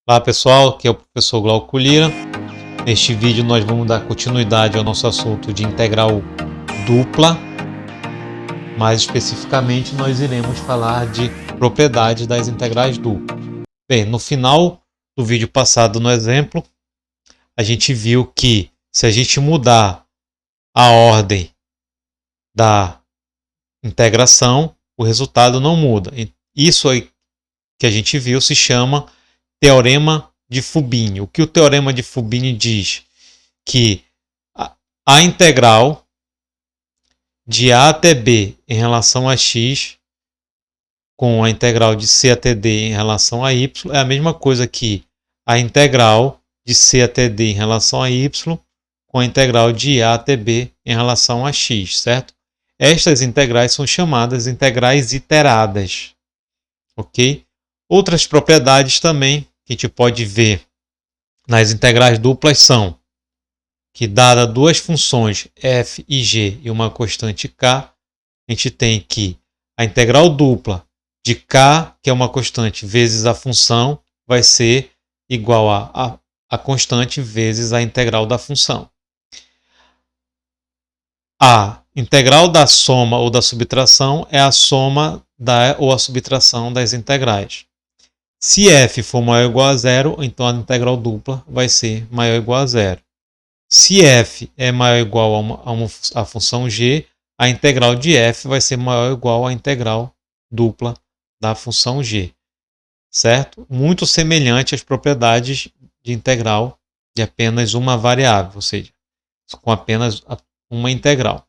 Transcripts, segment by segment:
Olá pessoal, aqui é o professor Glauco Lira. Neste vídeo nós vamos dar continuidade ao nosso assunto de integral dupla. Mais especificamente nós iremos falar de propriedades das integrais duplas. Bem, no final do vídeo passado no exemplo, a gente viu que se a gente mudar a ordem da integração, o resultado não muda. Isso aí que a gente viu se chama Teorema de Fubini. O que o Teorema de Fubini diz? Que a integral de a até b em relação a x com a integral de c até d em relação a y é a mesma coisa que a integral de c até d em relação a y com a integral de a até b em relação a x, certo? Estas integrais são chamadas integrais iteradas, ok? Outras propriedades também que a gente pode ver nas integrais duplas são que, dada duas funções f e g e uma constante k, a gente tem que a integral dupla de k, que é uma constante, vezes a função, vai ser igual a constante vezes a integral da função. A integral da soma ou da subtração é a soma ou a subtração das integrais. Se f for maior ou igual a zero, então a integral dupla vai ser maior ou igual a zero. Se f é maior ou igual a função g, a integral de f vai ser maior ou igual à integral dupla da função g. Certo? Muito semelhante às propriedades de integral de apenas uma variável, ou seja, com apenas uma integral.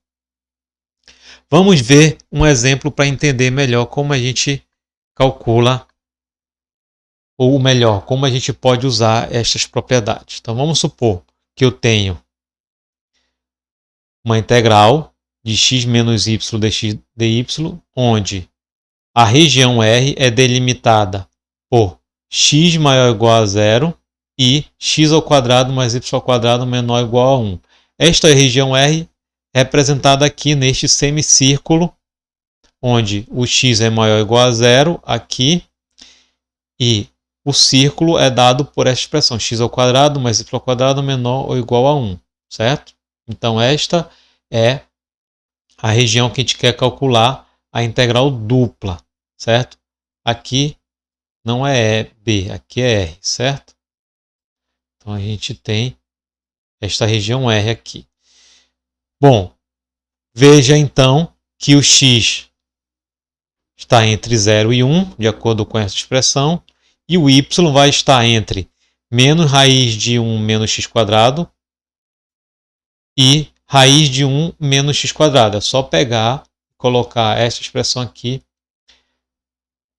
Vamos ver um exemplo para entender melhor como a gente calcula, ou melhor, como a gente pode usar estas propriedades. Então vamos supor que eu tenho uma integral de x menos y dx dy, onde a região R é delimitada por x maior ou igual a zero e x ao quadrado mais y ao quadrado menor ou igual a 1. Esta região R é representada aqui neste semicírculo, onde o x é maior ou igual a zero aqui, e o círculo é dado por esta expressão, x ao quadrado mais y ao quadrado menor ou igual a 1, certo? Então esta é a região que a gente quer calcular a integral dupla, certo? Aqui não é B, aqui é R, certo? Então a gente tem esta região R aqui. Bom, veja então que o x está entre 0 e 1, de acordo com essa expressão, e o y vai estar entre menos raiz de 1 menos x quadrado e raiz de 1 menos x quadrado. É só pegar e colocar essa expressão aqui,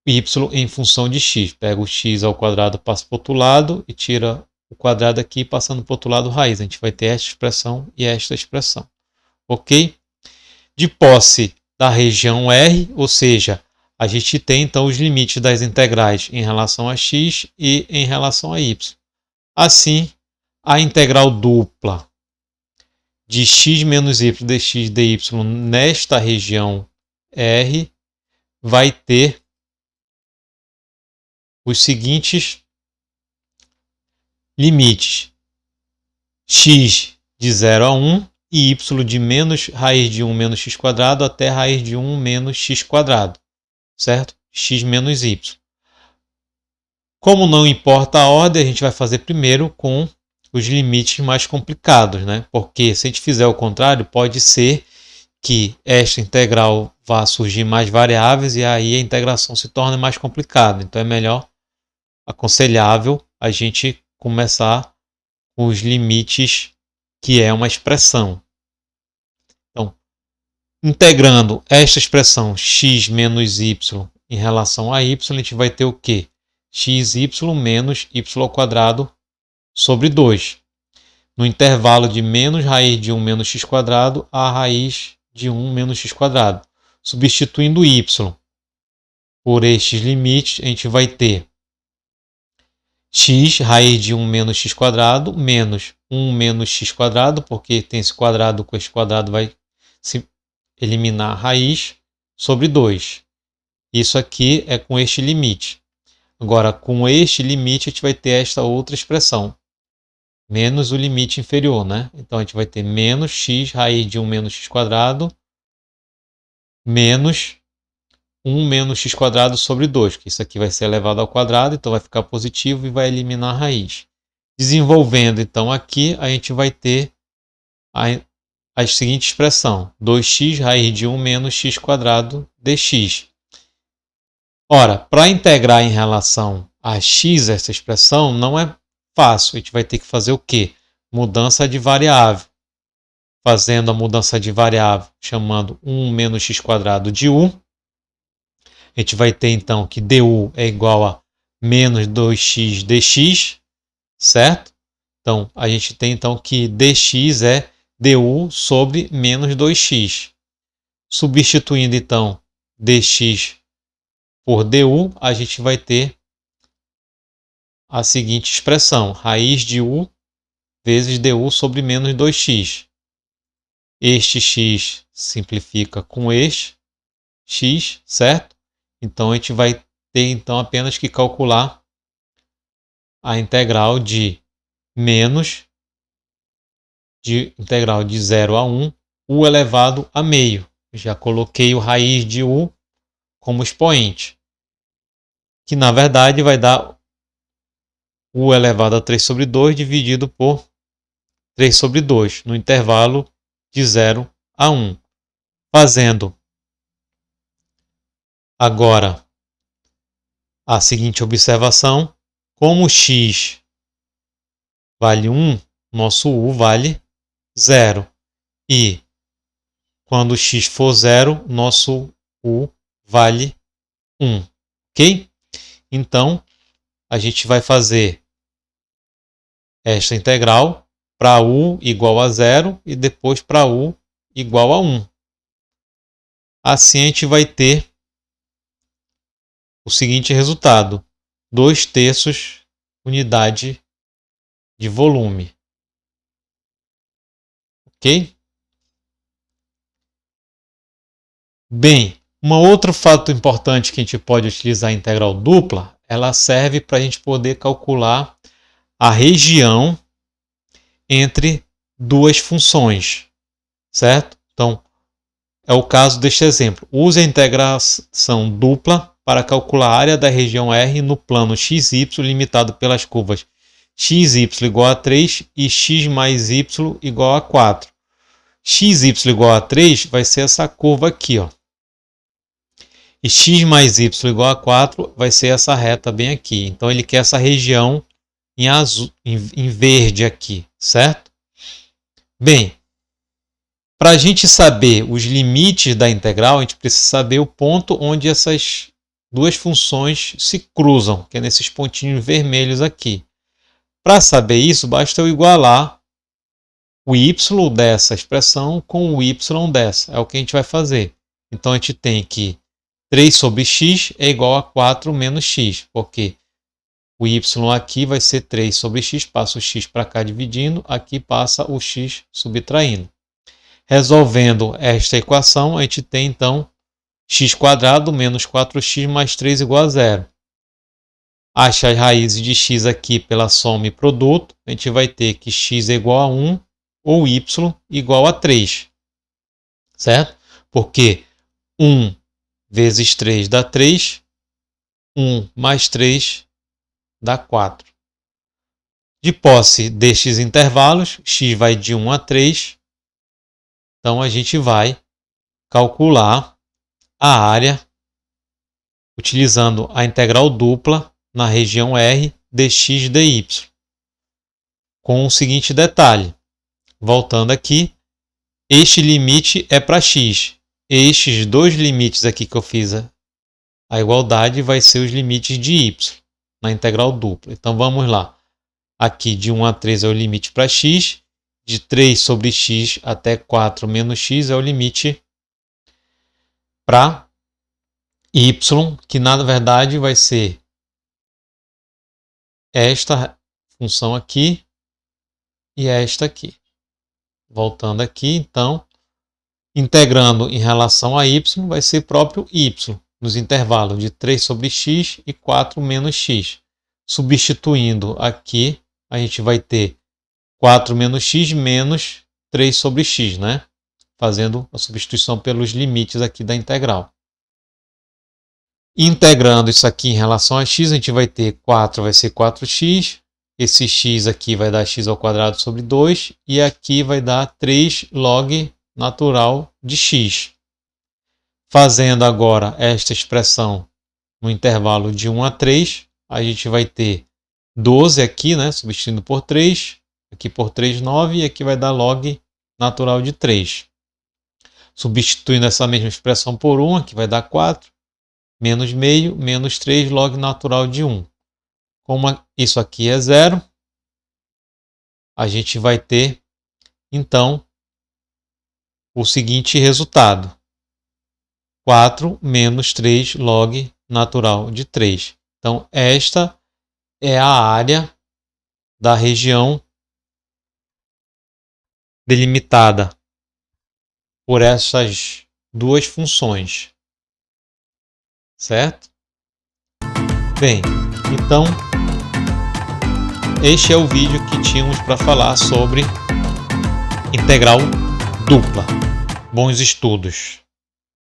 y em função de x. Pega o x ao quadrado, passa para o outro lado e tira o quadrado aqui, passando para o outro lado raiz. A gente vai ter esta expressão e esta expressão. Ok? De posse da região R, ou seja, a gente tem então os limites das integrais em relação a x e em relação a y. Assim, a integral dupla de x menos y dx dy nesta região R vai ter os seguintes limites: x de 0 a 1 e y de menos raiz de 1 menos x quadrado até raiz de 1 menos x quadrado, certo? X menos y. Como não importa a ordem, a gente vai fazer primeiro com os limites mais complicados, né? Porque se a gente fizer o contrário, pode ser que esta integral vá surgir mais variáveis e aí a integração se torne mais complicada. Então é melhor, aconselhável, a gente começar com os limites que é uma expressão. Então, integrando esta expressão x menos y em relação a y, a gente vai ter o quê? Xy menos y ao quadrado sobre 2. No intervalo de menos raiz de 1 menos x quadrado a raiz de 1 menos x quadrado. Substituindo y por estes limites, a gente vai ter x raiz de 1 menos x quadrado menos 1 menos x quadrado, porque tem esse quadrado com esse quadrado, vai se eliminar a raiz, sobre 2. Isso aqui é com este limite. Agora, com este limite, a gente vai ter esta outra expressão, menos o limite inferior, né? Então, a gente vai ter menos x raiz de 1 menos x quadrado, menos 1 menos x quadrado sobre 2, que isso aqui vai ser elevado ao quadrado, então vai ficar positivo e vai eliminar a raiz. Desenvolvendo, então, aqui, a gente vai ter a seguinte expressão, 2x raiz de 1 menos x quadrado dx. Ora, para integrar em relação a x essa expressão não é fácil. A gente vai ter que fazer o quê? Mudança de variável. Fazendo a mudança de variável, chamando 1 menos x quadrado de u. A gente vai ter então que du é igual a menos 2x dx, certo? Então, a gente tem então que dx é du sobre menos 2x. Substituindo então dx por du, a gente vai ter a seguinte expressão, raiz de u vezes du sobre menos 2x. Este x simplifica com este x, certo? Então, a gente vai ter então apenas que calcular a integral de menos de integral de 0 a 1, u elevado a meio. Já coloquei o raiz de u como expoente, que na verdade vai dar u elevado a 3 sobre 2 dividido por 3 sobre 2, no intervalo de 0 a 1. Fazendo agora a seguinte observação, como x vale 1, nosso u vale 0. E quando x for 0, nosso u vale 1. Ok? Então, a gente vai fazer esta integral para u igual a 0 e depois para u igual a 1. Assim, a gente vai ter o seguinte resultado, 2/3 unidade de volume. Ok? Bem, um outro fato importante que a gente pode utilizar a integral dupla, ela serve para a gente poder calcular a região entre duas funções, certo? Então, é o caso deste exemplo. Use a integração dupla para calcular a área da região R no plano XY limitado pelas curvas xy igual a 3 e x mais y igual a 4. Xy igual a 3 vai ser essa curva aqui, ó. E x mais y igual a 4 vai ser essa reta bem aqui. Então, ele quer essa região em azul, em verde aqui, certo? Bem, para a gente saber os limites da integral, a gente precisa saber o ponto onde essas duas funções se cruzam, que é nesses pontinhos vermelhos aqui. Para saber isso, basta eu igualar o y dessa expressão com o y dessa. É o que a gente vai fazer. Então, a gente tem que 3 sobre x é igual a 4 menos x, porque o y aqui vai ser 3 sobre x, passa o x para cá dividindo, aqui passa o x subtraindo. Resolvendo esta equação, a gente tem então x² menos 4x mais 3 igual a 0. Acha as raízes de x aqui pela soma e produto, a gente vai ter que x é igual a 1 ou y igual a 3, certo? Porque 1 vezes 3 dá 3, 1 mais 3 dá 4. De posse destes intervalos, x vai de 1 a 3, então a gente vai calcular a área utilizando a integral dupla na região R dx dy. Com o seguinte detalhe, voltando aqui, este limite é para x. Estes dois limites aqui que eu fiz a igualdade vai ser os limites de y na integral dupla. Então vamos lá. Aqui de 1 a 3 é o limite para x, de 3 sobre x até 4 menos x é o limite para y, que na verdade vai ser esta função aqui e esta aqui. Voltando aqui, então, integrando em relação a y, vai ser próprio y. nos intervalos de 3 sobre x e 4 menos x. Substituindo aqui, a gente vai ter 4 menos x menos 3 sobre x, né? Fazendo a substituição pelos limites aqui da integral. Integrando isso aqui em relação a x, a gente vai ter 4 vai ser 4x, esse x aqui vai dar x ao quadrado sobre 2, e aqui vai dar 3 log natural de x. Fazendo agora esta expressão no intervalo de 1 a 3, a gente vai ter 12 aqui, né, substituindo por 3, aqui por 3, 9, e aqui vai dar log natural de 3. Substituindo essa mesma expressão por 1, aqui vai dar 4, menos meio, menos 3 log natural de 1. Como isso aqui é zero, a gente vai ter, então, o seguinte resultado. 4 menos 3 log natural de 3. Então, esta é a área da região delimitada por essas duas funções. Certo? Bem, então, este é o vídeo que tínhamos para falar sobre integral dupla. Bons estudos!